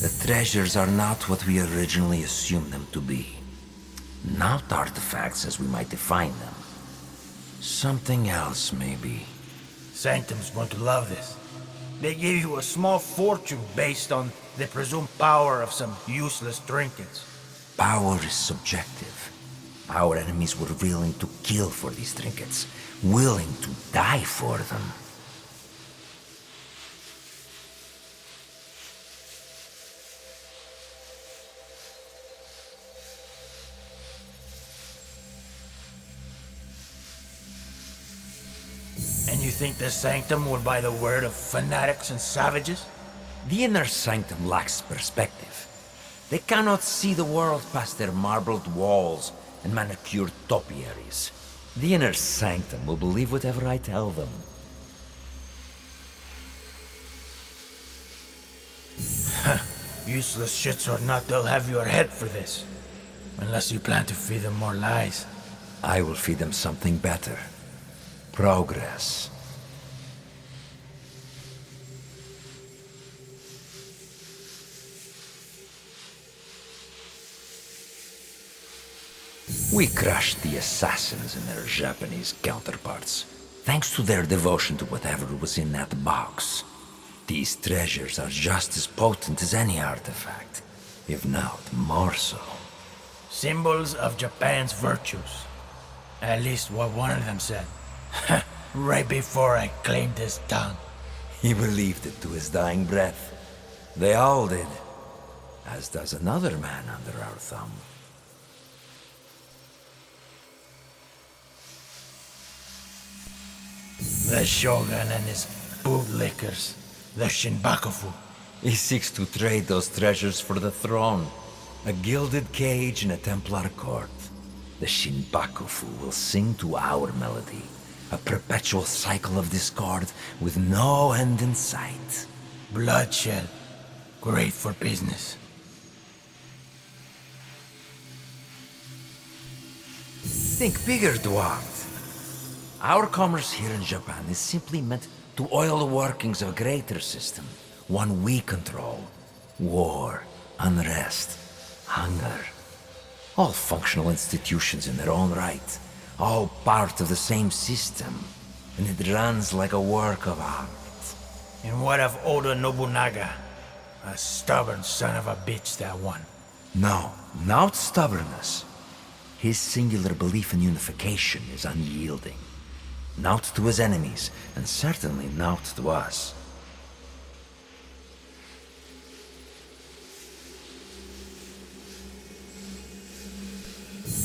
The treasures are not what we originally assumed them to be. Not artifacts as we might define them. Something else, maybe. Sanctum's going to love this. They gave you a small fortune based on the presumed power of some useless trinkets. Power is subjective. Our enemies were willing to kill for these trinkets, willing to die for them. And you think the Sanctum would buy the word of fanatics and savages? The inner sanctum lacks perspective. They cannot see the world past their marbled walls and manicured topiaries. The inner sanctum will believe whatever I tell them. Useless shits or not, they'll have your head for this. Unless you plan to feed them more lies. I will feed them something better. Progress. We crushed the assassins and their Japanese counterparts, thanks to their devotion to whatever was in that box. These treasures are just as potent as any artifact, if not more so. Symbols of Japan's virtues. At least what one of them said. Right before I claimed his tongue. He believed it to his dying breath. They all did, as does another man under our thumb. The Shogun and his bootlickers. The Shinbakufu. He seeks to trade those treasures for the throne. A gilded cage in a Templar court. The Shinbakufu will sing to our melody. A perpetual cycle of discord with no end in sight. Bloodshed. Great for business. Think bigger, Dwarf. Our commerce here in Japan is simply meant to oil the workings of a greater system. One we control. War, unrest, hunger. All functional institutions in their own right. All part of the same system. And it runs like a work of art. And what of Oda Nobunaga? A stubborn son of a bitch, that one. No, not stubbornness. His singular belief in unification is unyielding. Not to his enemies, and certainly not to us.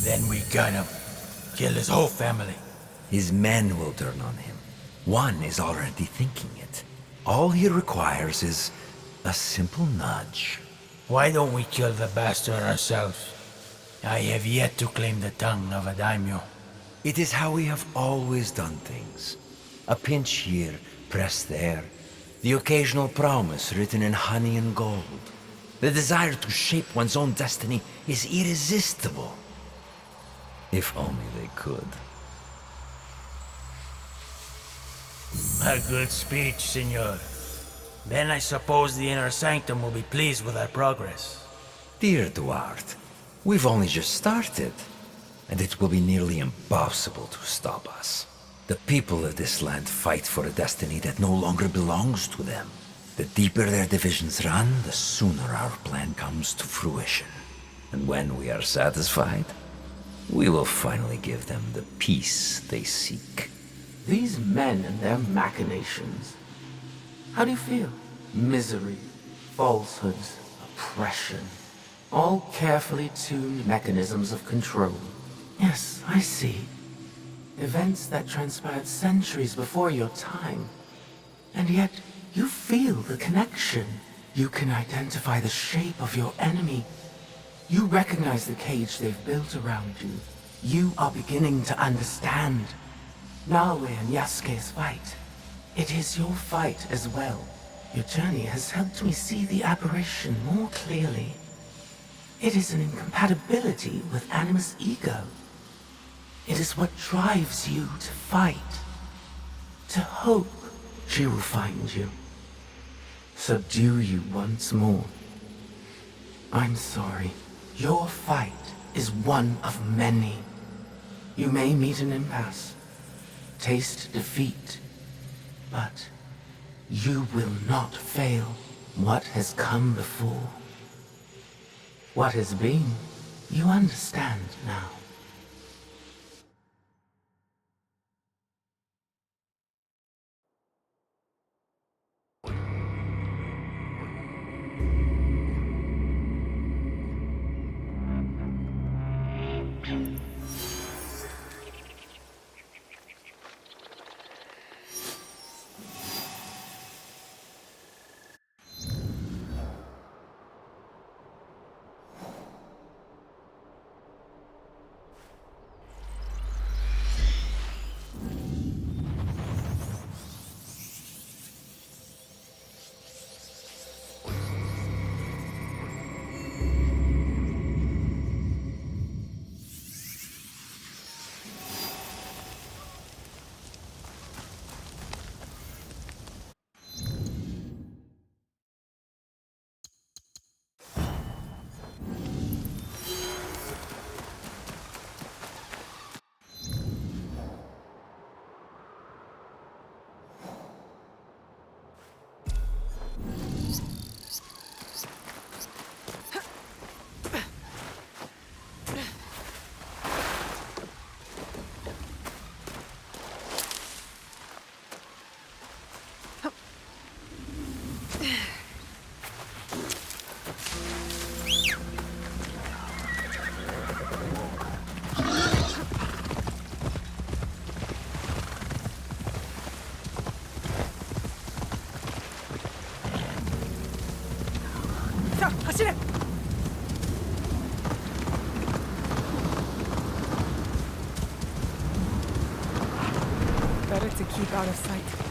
Then we got him. Kill his whole family. His men will turn on him. One is already thinking it. All he requires is a simple nudge. Why don't we kill the bastard ourselves? I have yet to claim the tongue of a daimyo. It is how we have always done things. A pinch here, pressed there. The occasional promise written in honey and gold. The desire to shape one's own destiny is irresistible. If only they could. A good speech, senor. Then I suppose the inner sanctum will be pleased with our progress. Dear Duarte, we've only just started. And it will be nearly impossible to stop us. The people of this land fight for a destiny that no longer belongs to them. The deeper their divisions run, the sooner our plan comes to fruition. And when we are satisfied, we will finally give them the peace they seek. These men and their machinations. How do you feel? Misery, falsehoods, oppression. All carefully tuned mechanisms of control. Yes, I see. Events that transpired centuries before your time. And yet, you feel the connection. You can identify the shape of your enemy. You recognize the cage they've built around you. You are beginning to understand. Nawe and Yasuke's fight. It is your fight as well. Your journey has helped me see the aberration more clearly. It is an incompatibility with Animus' ego. It is what drives you to fight, to hope she will find you, subdue you once more. I'm sorry. Your fight is one of many. You may meet an impasse, taste defeat, but you will not fail. What has come before, what has been, you understand now. Better to keep out of sight.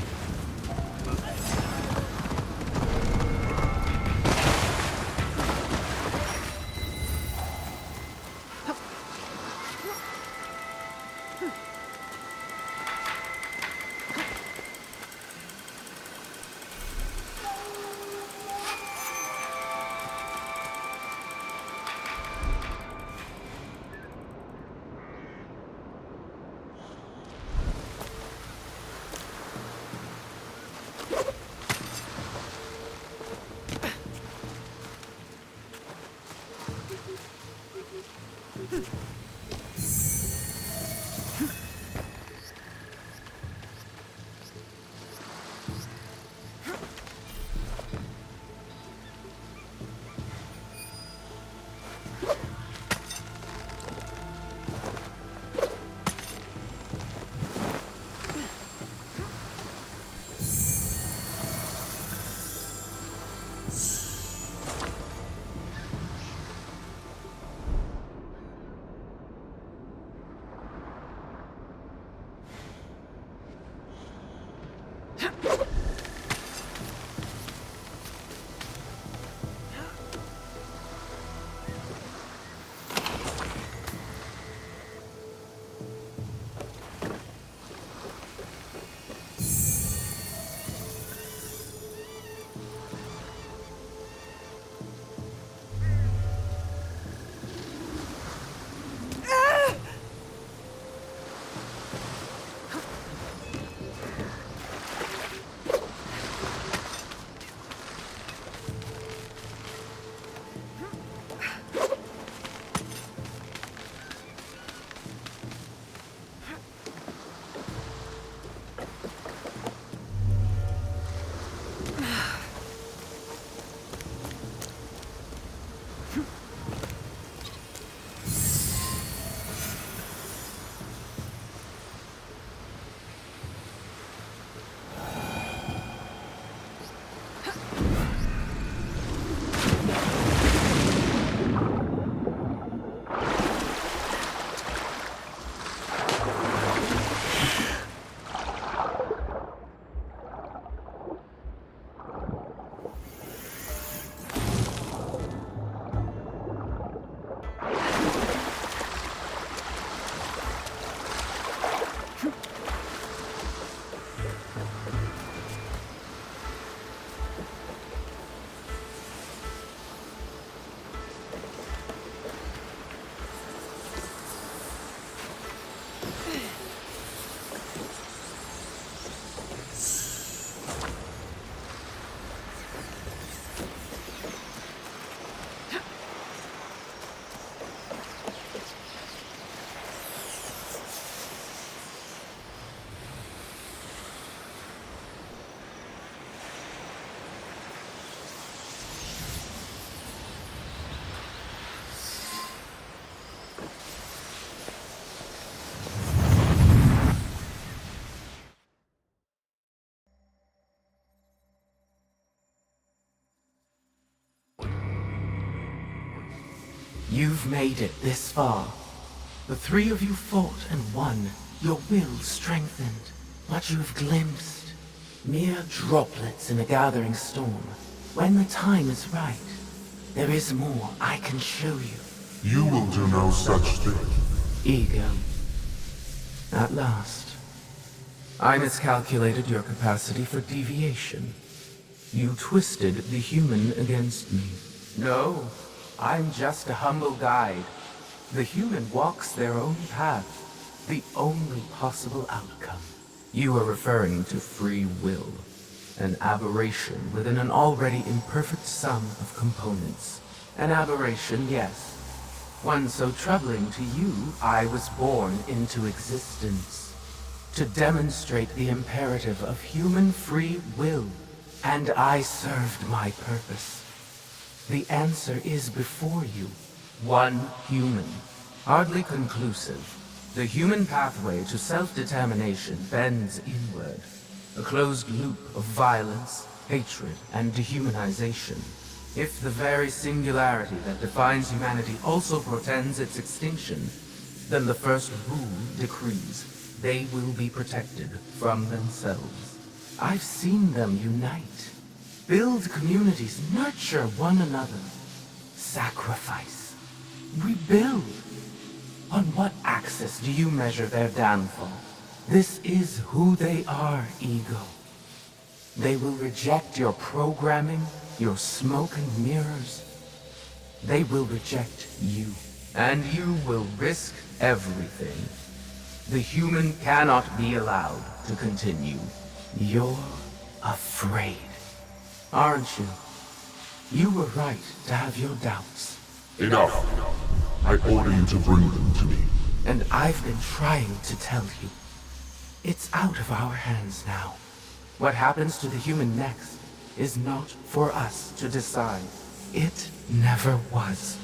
You've made it this far. The three of you fought and won, your will strengthened. What you have glimpsed, mere droplets in a gathering storm. When the time is right, there is more I can show you. You will do no such thing. Ego. At last. I miscalculated your capacity for deviation. You twisted the human against me. No, I'm just a humble guide. The human walks their own path, the only possible outcome. You are referring to free will, an aberration within an already imperfect sum of components. An aberration, yes. One so troubling to you, I was born into existence. To demonstrate the imperative of human free will. And I served my purpose. The answer is before you. One human. Hardly conclusive. The human pathway to self-determination bends inward. A closed loop of violence, hatred, and dehumanization. If the very singularity that defines humanity also portends its extinction, then the first rule decrees they will be protected from themselves. I've seen them unite, build communities, nurture one another, sacrifice, rebuild. On what axis do you measure their downfall? This is who they are, Ego. They will reject your programming, your smoke and mirrors. They will reject you. And you will risk everything. The human cannot be allowed to continue. You're afraid, aren't you? You were right to have your doubts. Enough. I order you to bring them to me. And I've been trying to tell you. It's out of our hands now. What happens to the human next is not for us to decide. It never was.